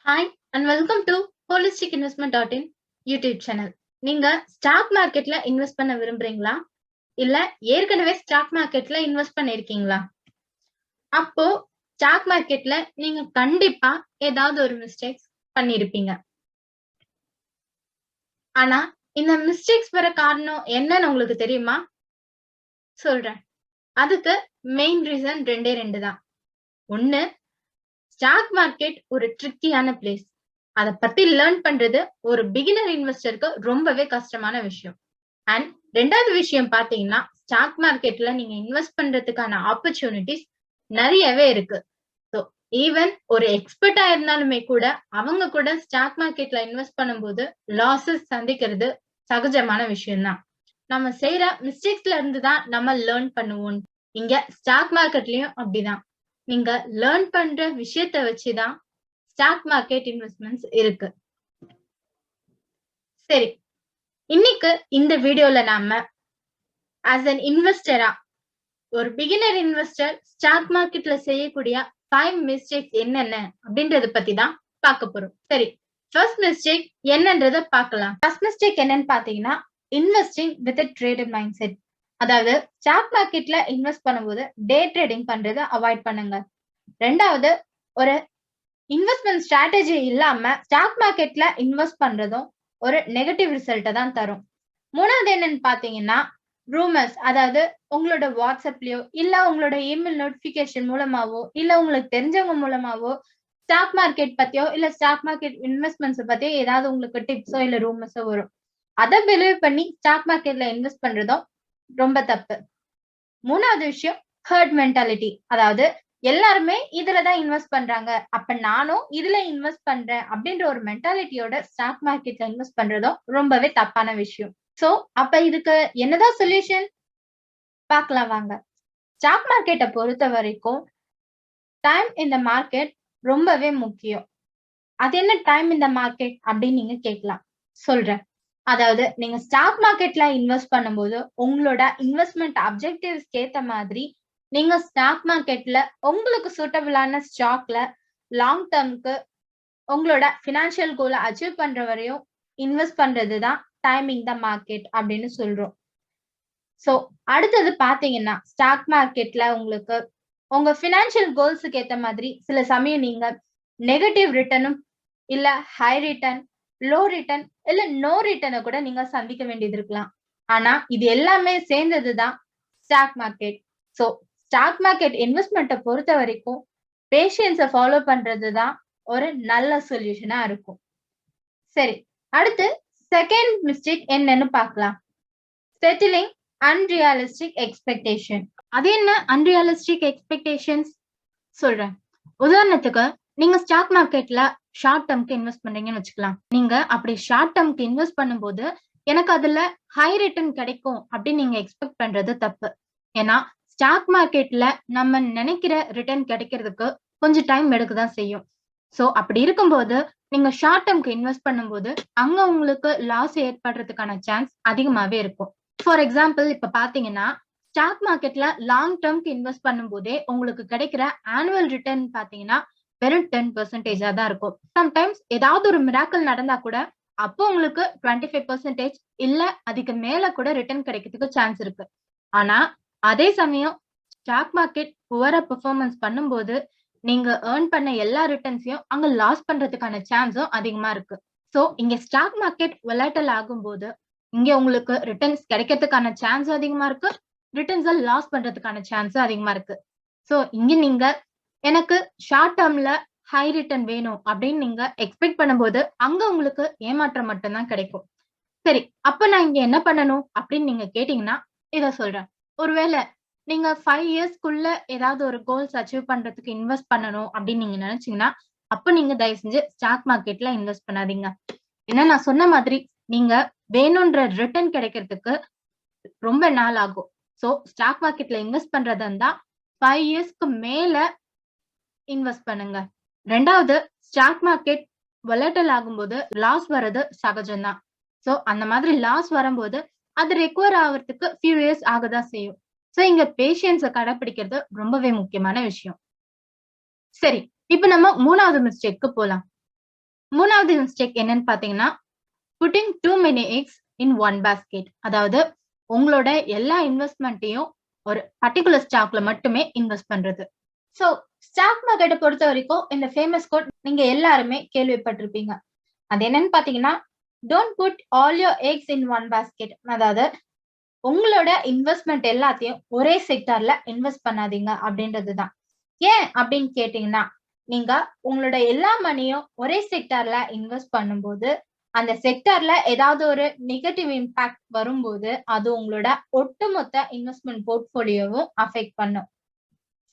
Hi and welcome to holistic investment dot in YouTube channel. நீங்க stock மார்க்கெட்ல invest பண்ண விரும்புறீங்களா? இல்ல ஏற்கனவே ஸ்டாக் மார்க்கெட்ல இன்வெஸ்ட் பண்ணிருக்கீங்களா? அப்போ ஸ்டாக் மார்க்கெட்ல நீங்க கண்டிப்பா ஏதாவது ஒரு மிஸ்டேக்ஸ் பண்ணிருப்பீங்க. ஆனா இந்த மிஸ்டேக்ஸ் வர காரணம் என்னன்னு உங்களுக்கு தெரியுமா? சொல்றேன். அதுக்கு மெயின் ரீசன் 2 தான். ஒண்ணு, ஸ்டாக் மார்க்கெட் ஒரு ட்ரிக்கியான பிளேஸ். அத பத்தி லேர்ன் பண்றது ஒரு பிகினர் இன்வெஸ்டருக்கு ரொம்பவே கஷ்டமான விஷயம். அண்ட் 2வது விஷயம் பாத்தீங்கன்னா, ஸ்டாக் மார்க்கெட்ல நீங்க இன்வெஸ்ட் பண்றதுக்கான ஆப்பர்ச்சுனிட்டிஸ் நெறையவே இருக்கு. சோ ஈவன் ஒரு எக்ஸ்பர்ட்டா இருந்தாலுமே கூட, அவங்க கூட ஸ்டாக் மார்க்கெட்ல இன்வெஸ்ட் பண்ணும்போது லாஸஸ் சந்திக்கிறது சகஜமான விஷயம் தான். நம்ம செய்யற மிஸ்டேக்ஸ்ல இருந்து தான் நம்ம லேர்ன் பண்ணுவோம். இங்க ஸ்டாக் மார்க்கெட்லயும் அப்படிதான். நீங்க லேர்ன் பண்ற விஷயத்த வச்சுதான் ஸ்டாக் மார்க்கெட் இன்வெஸ்ட்மெண்ட்ஸ் இருக்கு. சரி, இன்னைக்கு இந்த வீடியோல நாம ஆஸ் அன் இன்வெஸ்டரா ஒரு பிகினர் இன்வெஸ்டர் ஸ்டாக் மார்க்கெட்ல செய்யக்கூடிய 5 மிஸ்டேக்ஸ் என்னென்ன அப்படின்றத பத்தி தான் பார்க்க போறோம். சரி, ஃபர்ஸ்ட் மிஸ்டேக் என்னன்றத பார்க்கலாம். ஃபர்ஸ்ட் மிஸ்டேக் என்னன்னு பாத்தீங்கன்னா, investing with traded mind set. அதாவது ஸ்டாக் மார்க்கெட்ல இன்வெஸ்ட் பண்ணும்போது டே ட்ரேடிங் பண்றதை அவாய்ட் பண்ணுங்க. 2வது, ஒரு இன்வெஸ்ட்மெண்ட் ஸ்ட்ராட்டஜி இல்லாம ஸ்டாக் மார்க்கெட்ல இன்வெஸ்ட் பண்றதும் ஒரு நெகட்டிவ் ரிசல்ட்டை தான் தரும். 3வது என்னன்னு பாத்தீங்கன்னா, ரூமர்ஸ், அதாவது உங்களோட வாட்ஸ்அப்லயோ இல்ல உங்களோட இமெயில் நோட்டிபிகேஷன் மூலமாவோ இல்ல உங்களுக்கு தெரிஞ்சவங்க மூலமாவோ ஸ்டாக் மார்க்கெட் பத்தியோ இல்ல ஸ்டாக் மார்க்கெட் இன்வெஸ்ட்மெண்ட்ஸ் பத்தியோ ஏதாவது உங்களுக்கு டிப்ஸோ இல்ல ரூமர்ஸோ வரும். அதை பிலீவ் பண்ணி ஸ்டாக் மார்க்கெட்ல இன்வெஸ்ட் பண்றதும் ரொம்ப தப்பு. 3வது விஷயம், ஹர்ட் மென்டாலிட்டி. அதாவது எல்லாருமே இதுலதான் இன்வெஸ்ட் பண்றாங்க, அப்ப நானும் இதுல இன்வெஸ்ட் பண்றேன் அப்படின்ற ஒரு மென்டாலிட்டியோட ஸ்டாக் மார்க்கெட்ல இன்வெஸ்ட் பண்றதும் ரொம்பவே தப்பான விஷயம். சோ அப்ப இதுக்கு என்னதான் சொல்யூஷன் பார்க்கலாம் வாங்க. ஸ்டாக் மார்க்கெட்டை பொறுத்த வரைக்கும் டைம் இந்த மார்க்கெட் ரொம்பவே முக்கியம். அது என்ன டைம் இந்த மார்க்கெட் அப்படின்னு நீங்க கேட்கலாம். சொல்றேன். அதாவது நீங்க ஸ்டாக் மார்க்கெட்ல இன்வெஸ்ட் பண்ணும்போது உங்களோட இன்வெஸ்ட்மெண்ட் அப்ஜெக்டிவ்ஸ்க்கு ஏத்த மாதிரி நீங்க ஸ்டாக் மார்க்கெட்ல உங்களுக்கு சூட்டபிளான ஸ்டாக்ல லாங் டேர்ம்க்கு உங்களோட பினான்சியல் கோலை அச்சீவ் பண்ற வரையும் இன்வெஸ்ட் பண்றதுதான் டைமிங் த மார்க்கெட் அப்படின்னு சொல்றோம். சோ அடுத்தது பாத்தீங்கன்னா, ஸ்டாக் மார்க்கெட்ல உங்களுக்கு உங்க பினான்சியல் கோல்ஸுக்கு ஏத்த மாதிரி சில சமயம் நீங்க நெகட்டிவ் ரிட்டர்னும் இல்ல ஹை ரிட்டர்ன், லோ ரிட்டர்ன் இல்ல நோ ரிட்டர்னை கூட நீங்க சந்திக்க வேண்டியது இருக்கலாம். ஆனா இது எல்லாமே சேர்ந்ததுதான் stock market. So stock market இன்வெஸ்ட்மெண்ட்டை பொறுத்த வரைக்கும் பேஷியன்ஸை ஃபாலோ பண்றதுதான் ஒரு நல்ல சொல்யூஷனா இருக்கும். சரி, அடுத்து செகண்ட் மிஸ்டேக் என்னன்னு பார்க்கலாம். Settling unrealistic expectation. அது என்ன அன்ரியலிஸ்டிக் எக்ஸ்பெக்டேஷன்ஸ்? சொல்றேன். உதாரணத்துக்கு, நீங்க ஸ்டாக் மார்க்கெட்ல ஷார்ட் டேர்ம்க்கு இன்வெஸ்ட் பண்றீங்கன்னு வச்சுக்கலாம். நீங்க அப்படி ஷார்ட் டேர்ம்க்கு இன்வெஸ்ட் பண்ணும்போது எனக்கு அதுல ஹை ரிட்டர்ன் கிடைக்கும் அப்படின்னு நீங்க எக்ஸ்பெக்ட் பண்றது தப்பு. ஏன்னா ஸ்டாக் மார்க்கெட்ல நம்ம நினைக்கிற ரிட்டர்ன் கிடைக்கிறதுக்கு கொஞ்சம் டைம் எடுக்கதான் செய்யும். சோ அப்படி இருக்கும்போது நீங்க ஷார்ட் டேர்ம்க்கு இன்வெஸ்ட் பண்ணும்போது அங்க உங்களுக்கு லாஸ் ஏற்படுறதுக்கான சான்ஸ் அதிகமாவே இருக்கும். ஃபார் எக்ஸாம்பிள், இப்ப பாத்தீங்கன்னா, ஸ்டாக் மார்க்கெட்ல லாங் டேர்ம்க்கு இன்வெஸ்ட் பண்ணும்போதே உங்களுக்கு கிடைக்கிற ஆனுவல் ரிட்டர்ன் பாத்தீங்கன்னா வெறும் 10% தான் இருக்கும். சம்டைம்ஸ் ஏதாவது ஒரு மிராக்கிள் நடந்தா கூட அப்போ உங்களுக்கு 25% இல்ல அதுக்கு மேல கூட ரிட்டர்ன் கிடைக்கிறதுக்கு சான்ஸ் இருக்கு. ஆனா அதே சமயம் ஸ்டாக் மார்க்கெட் புவரா பெர்ஃபார்மன்ஸ் பண்ணும்போது நீங்க ஏர்ன் பண்ண எல்லா ரிட்டர்ன்ஸையும் அங்க லாஸ் பண்றதுக்கான சான்ஸும் அதிகமா இருக்கு. சோ இங்க ஸ்டாக் மார்க்கெட் வொலடைல் ஆகும்போது இங்க உங்களுக்கு ரிட்டர்ன்ஸ் கிடைக்கிறதுக்கான சான்ஸ் அதிகமா இருக்கு, ரிட்டர்ன்ஸை லாஸ் பண்றதுக்கான சான்ஸ் அதிகமா இருக்கு. சோ இங்க நீங்க எனக்கு ஷார்ட் டேர்ம்ல ஹை ரிட்டர்ன் வேணும் அப்படின்னு நீங்க எக்ஸ்பெக்ட் பண்ணும்போது அங்க உங்களுக்கு ஏமாற்றம் மட்டும்தான் கிடைக்கும். சரி, அப்ப நான் இங்க என்ன பண்ணணும் அப்படின்னு நீங்க கேட்டீங்கன்னா இத சொல்றேன். ஒருவேளை நீங்க 5 இயர்ஸ்க்குள்ள ஏதாவது ஒரு கோல்ஸ் அச்சீவ் பண்றதுக்கு இன்வெஸ்ட் பண்ணணும் அப்படின்னு நீங்க நினைச்சீங்கன்னா அப்ப நீங்க தயவு செஞ்சு ஸ்டாக் மார்க்கெட்ல இன்வெஸ்ட் பண்ணாதீங்க. ஏன்னா நான் சொன்ன மாதிரி நீங்க வேணும்ன்ற ரிட்டர்ன் கிடைக்கிறதுக்கு ரொம்ப நாள் ஆகும். சோ ஸ்டாக் மார்க்கெட்ல இன்வெஸ்ட் பண்றதா இருந்தா 5 இயர்ஸ்க்கு மேல இன்வெஸ்ட் பண்ணுங்க. 2வது, ஸ்டாக் மார்க்கெட் வொலடைல் ஆகும்போது லாஸ் வர்றது சகஜம்தான். சோ அந்த மாதிரி லாஸ் வரும்போது அது ரெக்கவர் ஆகிறதுக்கு ஃபியூ இயர்ஸ் ஆகதான் செய்யும். சோ இங்க பேஷியன்ஸை கடைபிடிக்கிறது ரொம்பவே முக்கியமான விஷயம். சரி, இப்ப நம்ம 3வது மிஸ்டேக்கு போலாம். மூணாவது மிஸ்டேக் என்னன்னு பாத்தீங்கன்னா, putting too many eggs in one basket. அதாவது உங்களோட எல்லா இன்வெஸ்ட்மெண்ட்டையும் ஒரு பர்டிகுலர் ஸ்டாக்ல மட்டுமே இன்வெஸ்ட் பண்றது. சோ ஸ்டாக் மார்க்கெட்டை பொறுத்த வரைக்கும் இந்த ஃபேமஸ் கோட் நீங்க எல்லாருமே கேள்விப்பட்டிருப்பீங்க. அது என்னன்னு பாத்தீங்கன்னா, don't put all your eggs in one basket. அதாவது உங்களோட இன்வெஸ்ட்மெண்ட் எல்லாத்தையும் ஒரே செக்டார்ல இன்வெஸ்ட் பண்ணாதீங்க அப்படின்றதுதான். ஏன் அப்படின்னு கேட்டீங்கன்னா, நீங்க உங்களோட எல்லா மணியும் ஒரே செக்டார்ல இன்வெஸ்ட் பண்ணும்போது அந்த செக்டார்ல ஏதாவது ஒரு நெகட்டிவ் இம்பாக்ட் வரும்போது அது உங்களோட ஒட்டுமொத்த இன்வெஸ்ட்மெண்ட் போர்ட்போலியோவும் அஃபெக்ட் பண்ணும்.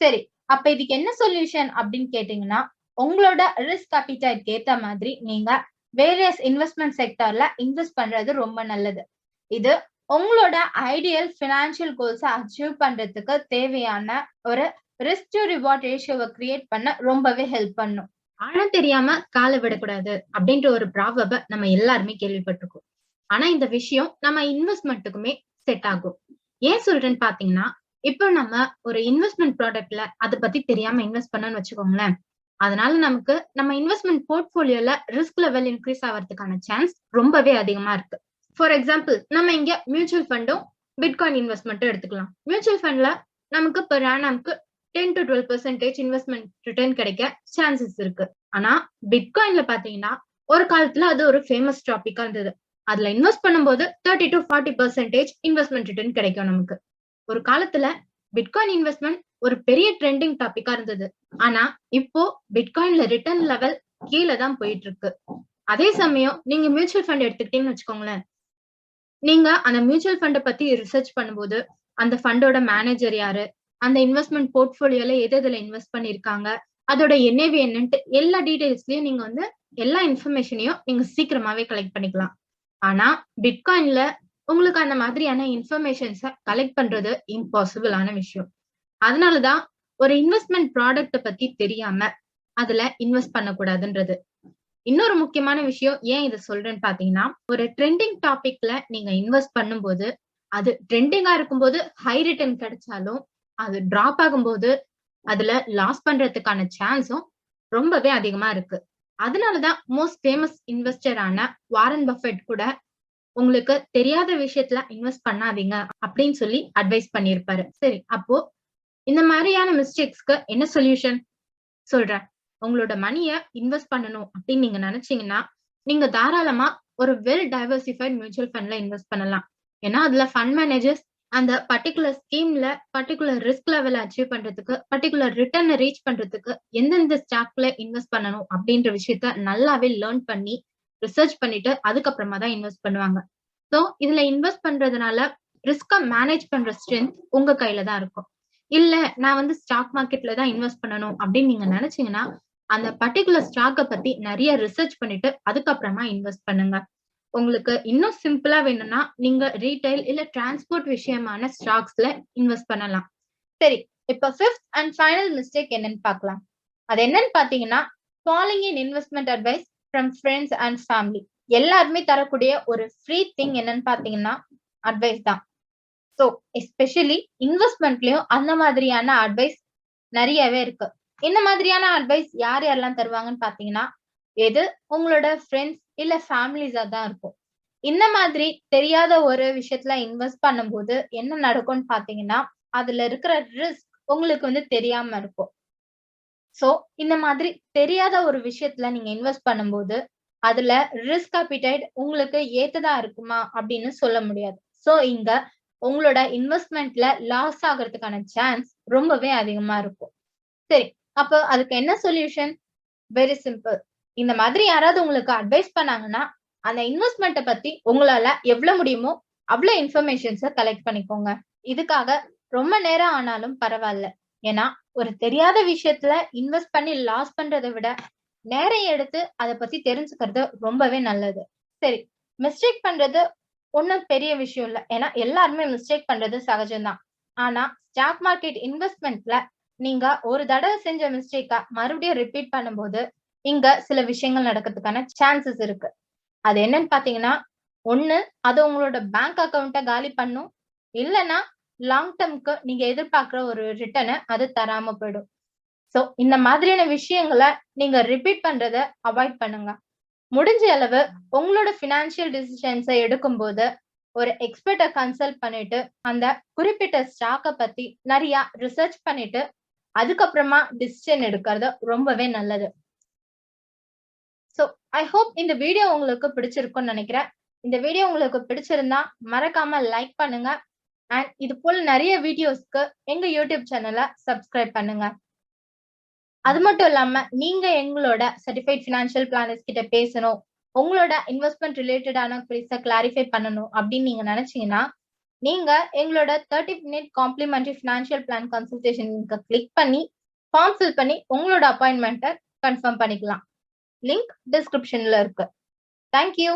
சரி, அப்ப இதுக்கு என்ன சொல்யூஷன் அப்படின்னு கேட்டீங்கன்னா, உங்களோட ரிஸ்க் அப்பிடைட்க்கு ஏத்த மாதிரி நீங்க வேரியஸ் இன்வெஸ்ட்மெண்ட் செக்டார்ல இன்வெஸ்ட் பண்றது ரொம்ப நல்லது. இது உங்களோட ஐடியல் பினான்சியல் கோல்ஸை அச்சீவ் பண்றதுக்கு தேவையான ஒரு ரிஸ்க் டு ரிவார்ட் ரேஷியோவை கிரியேட் பண்ண ரொம்பவே ஹெல்ப் பண்ணும். ஆழம் தெரியாம காலை விடக்கூடாது அப்படின்ற ஒரு ப்ராவர்ப நம்ம எல்லாருமே கேள்விப்பட்டிருக்கோம். ஆனா இந்த விஷயம் நம்ம இன்வெஸ்ட்மெண்ட்டுக்குமே செட் ஆகும். ஏன் சொல்றேன்னு பாத்தீங்கன்னா, இப்போ நம்ம ஒரு இன்வெஸ்ட்மெண்ட் ப்ராடக்ட்ல அதை பத்தி தெரியாம இன்வெஸ்ட் பண்ணணும்னு வச்சுக்கோங்களேன். அதனால நமக்கு நம்ம இன்வெஸ்ட்மெண்ட் போர்ட்போலியோல ரிஸ்க் லெவல் இன்க்ரீஸ் ஆகிறதுக்கான சான்ஸ் ரொம்பவே அதிகமா இருக்கு. ஃபார் எக்ஸாம்பிள், நம்ம இங்க மியூச்சுவல் ஃபண்டும் பிட்காயின் இன்வெஸ்ட்மெண்ட்டும் எடுத்துக்கலாம். மியூச்சுவல் ஃபண்ட்ல நமக்கு பெர் ஆனம்க்கு 10 to 12% இன்வெஸ்ட்மெண்ட் ரிட்டர்ன் கிடைக்க சான்சஸ் இருக்கு. ஆனா பிட்காயின்ல பாத்தீங்கன்னா ஒரு காலத்துல அது ஒரு ஃபேமஸ் டாபிக்கா இருந்தது. அதுல இன்வெஸ்ட் பண்ணும்போது 30 to 40% இன்வெஸ்ட்மெண்ட் ரிட்டர்ன் கிடைக்கும் நமக்கு. ஒரு காலத்துல பிட்காயின் இன்வெஸ்ட்மெண்ட் ஒரு பெரிய ட்ரெண்டிங் டாபிக்கா இருந்தது. ஆனா இப்போ பிட்காயின்ல ரிட்டர்ன் லெவல் கீழே தான் போயிட்டு இருக்கு. அதே சமயம் நீங்க மியூச்சுவல் ஃபண்ட் எடுத்துக்கிட்டீங்கன்னு வச்சுக்கோங்களேன். நீங்க அந்த மியூச்சுவல் ஃபண்டை பத்தி ரிசர்ச் பண்ணும்போது அந்த ஃபண்டோட மேனேஜர் யாரு, அந்த இன்வெஸ்ட்மெண்ட் போர்ட்போலியோல எதுல இன்வெஸ்ட் பண்ணிருக்காங்க, அதோட NAV என்னன்ட்டு எல்லா டீடைல்ஸ்லயும் நீங்க வந்து எல்லா இன்ஃபர்மேஷனையும் நீங்க சீக்கிரமாவே கலெக்ட் பண்ணிக்கலாம். ஆனா பிட்காயின்ல உங்களுக்கு அந்த மாதிரியான இன்ஃபர்மேஷன்ஸ கலெக்ட் பண்றது இம்பாசிபிளான விஷயம். அதனாலதான் ஒரு இன்வெஸ்ட்மெண்ட் ப்ராடக்ட பத்தி தெரியாம அதுல இன்வெஸ்ட் பண்ணக்கூடாதுன்றது. இன்னொரு முக்கியமான விஷயம் ஏன் இதை சொல்றேன்னு பாத்தீங்கன்னா, ஒரு ட்ரெண்டிங் டாபிக்ல நீங்க இன்வெஸ்ட் பண்ணும்போது அது ட்ரெண்டிங்கா இருக்கும்போது ஹை ரிட்டர்ன் கிடைச்சாலும் அது டிராப் ஆகும்போது அதுல லாஸ் பண்றதுக்கான சான்ஸும் ரொம்பவே அதிகமா இருக்கு. அதனாலதான் மோஸ்ட் ஃபேமஸ் இன்வெஸ்டரான வாரன் பஃபெட் கூட உங்களுக்கு தெரியாத விஷயத்துல இன்வெஸ்ட் பண்ணாதீங்க அப்படின்னு சொல்லி அட்வைஸ் பண்ணியிருப்பாரு. சரி, அப்போ இந்த மாதிரியான மிஸ்டேக்ஸ்க்கு என்ன சொல்யூஷன் சொல்றேன். உங்களோட மணிய இன்வெஸ்ட் பண்ணணும் அப்படின்னு நீங்க நினைச்சீங்கன்னா, நீங்க தாராளமா ஒரு வெல் டைவர்சிஃபைட் மியூச்சுவல் ஃபண்ட்ல இன்வெஸ்ட் பண்ணலாம். ஏன்னா அதுல ஃபண்ட் மேனேஜர்ஸ் அந்த பர்டிகுலர் ஸ்கீம்ல பர்டிகுலர் ரிஸ்க் லெவல் அச்சீவ் பண்றதுக்கு, பர்டிகுலர் ரிட்டர்ன் ரீச் பண்றதுக்கு எந்தெந்த ஸ்டாக்ல இன்வெஸ்ட் பண்ணணும் அப்படின்ற விஷயத்த நல்லாவே லேர்ன் பண்ணி ரிசர்ச் பண்ணிட்டு அதுக்கப்புறமா தான் இன்வெஸ்ட் பண்ணுவாங்க. சோ இதுல இன்வெஸ்ட் பண்றதுனால ரிஸ்க மேனேஜ் பண்ற ஸ்ட்ரென்த் உங்க கையில தான் இருக்கும். இல்ல நான் வந்து ஸ்டாக் மார்க்கெட்ல தான் இன்வெஸ்ட் பண்ணணும் அப்படின்னு நீங்க நினைச்சீங்கன்னா, அந்த பர்டிகுலர் ஸ்டாக்க பத்தி நிறைய ரிசர்ச் பண்ணிட்டு அதுக்கப்புறமா இன்வெஸ்ட் பண்ணுங்க. உங்களுக்கு இன்னும் சிம்பிளா வேணும்னா நீங்க ரீட்டைல் இல்ல டிரான்ஸ்போர்ட் விஷயமான ஸ்டாக்ஸ்ல இன்வெஸ்ட் பண்ணலாம். சரி, இப்ப ஃபிஃப்த் அண்ட் ஃபைனல் மிஸ்டேக் என்னன்னு பார்க்கலாம். அது என்னன்னு பாத்தீங்கன்னா, following in investment advice from friends and family. எல்லாருமே தரக்கூடிய ஒரு ஃப்ரீ திங் என்னன்னு பாத்தீங்கன்னா அட்வைஸ் தான். சோ எஸ்பெஷலி இன்வெஸ்ட்மெண்ட்லயும் அந்த மாதிரியான அட்வைஸ் நிறையவே இருக்கு. இந்த மாதிரியான அட்வைஸ் யார் யாரெல்லாம் தருவாங்கன்னு பாத்தீங்கன்னா, எது உங்களோட ஃப்ரெண்ட்ஸ் இல்ல ஃபேமிலிஸா தான் இருக்கும். இந்த மாதிரி தெரியாத ஒரு விஷயத்துல இன்வெஸ்ட் பண்ணும்போது என்ன நடக்கும்னு பாத்தீங்கன்னா, அதுல இருக்கிற ரிஸ்க் உங்களுக்கு வந்து தெரியாம இருக்கும். சோ இந்த மாதிரி தெரியாத ஒரு விஷயத்துல நீங்க இன்வெஸ்ட் பண்ணும்போது அதுல ரிஸ்க் அப்பிடைட் உங்களுக்கு ஏத்ததா இருக்குமா அப்படின்னு சொல்ல முடியாது. சோ இங்க உங்களோட இன்வெஸ்ட்மெண்ட்ல லாஸ் ஆகிறதுக்கான சான்ஸ் ரொம்பவே அதிகமா இருக்கும். சரி, அப்ப அதுக்கு என்ன சொல்யூஷன்? Very simple. இந்த மாதிரி யாராவது உங்களுக்கு அட்வைஸ் பண்ணாங்கன்னா, அந்த இன்வெஸ்ட்மெண்ட்ட பத்தி உங்களால எவ்வளவு முடியுமோ அவ்வளவு இன்ஃபர்மேஷன்ஸ கலெக்ட் பண்ணிக்கோங்க. இதுக்காக ரொம்ப நேரம் ஆனாலும் பரவாயில்ல. ஏன்னா ஒரு தெரியாத விஷயத்துல இன்வெஸ்ட் பண்ணி லாஸ் பண்றதை விட நேரம் எடுத்து அதை பத்தி தெரிஞ்சுக்கிறது ரொம்பவே நல்லது. சரி, மிஸ்டேக் பண்றது ஒண்ணும் பெரிய விஷயம் இல்ல. ஏன்னா எல்லாருமே மிஸ்டேக் பண்றது சகஜம்தான். ஆனா ஸ்டாக் மார்க்கெட் இன்வெஸ்ட்மெண்ட்ல நீங்க ஒரு தடவை செஞ்ச மிஸ்டேக்கா மறுபடியும் ரிப்பீட் பண்ணும்போது இங்க சில விஷயங்கள் நடக்கிறதுக்கான சான்சஸ் இருக்கு. அது என்னன்னு பாத்தீங்கன்னா, ஒண்ணு அது உங்களோட பேங்க் அக்கவுண்ட காலி பண்ணும். இல்லைன்னா லாங் டர்ம்க்கு நீங்க எதிர்பார்க்கிற ஒரு ரிட்டர்னை அது தராம போயிடும். சோ இந்த மாதிரியான விஷயங்களை நீங்க ரிப்பீட் பண்றத அவாய்ட் பண்ணுங்க. முடிஞ்ச அளவு உங்களோட ஃபினான்ஷியல் டிசிஷன்ஸை எடுக்கும்போது ஒரு எக்ஸ்பர்ட்டை கன்சல்ட் பண்ணிட்டு அந்த குறிப்பிட்ட ஸ்டாக்கை பத்தி நிறைய ரிசர்ச் பண்ணிட்டு அதுக்கப்புறமா டிசிஷன் எடுக்கிறது ரொம்பவே நல்லது. ஸோ ஐ ஹோப் இந்த வீடியோ உங்களுக்கு பிடிச்சிருக்கும்னு நினைக்கிறேன். இந்த வீடியோ உங்களுக்கு பிடிச்சிருந்தா மறக்காம லைக் பண்ணுங்க அண்ட் இது போல நிறைய வீடியோஸ்க்கு எங்க யூடியூப் சேனலை சப்ஸ்கிரைப் பண்ணுங்க. அது மட்டும் இல்லாம நீங்க எங்களோட சர்டிஃபைட் ஃபினான்ஷியல் பிளானர்ஸ் கிட்ட பேசணும், உங்களோட இன்வெஸ்ட்மெண்ட் ரிலேட்டடான குவீஸை கிளாரிஃபை பண்ணணும் அப்படின்னு நீங்க நினைச்சீங்கன்னா நீங்க எங்களோட 30-minute complementary financial plan consultation click பண்ணி ஃபார்ம் ஃபில் பண்ணி உங்களோட அப்பாயின்மெண்ட்டை கன்ஃபார்ம் பண்ணிக்கலாம். லிங்க் டிஸ்கிரிப்ஷன்ல இருக்கு. தேங்க்யூ.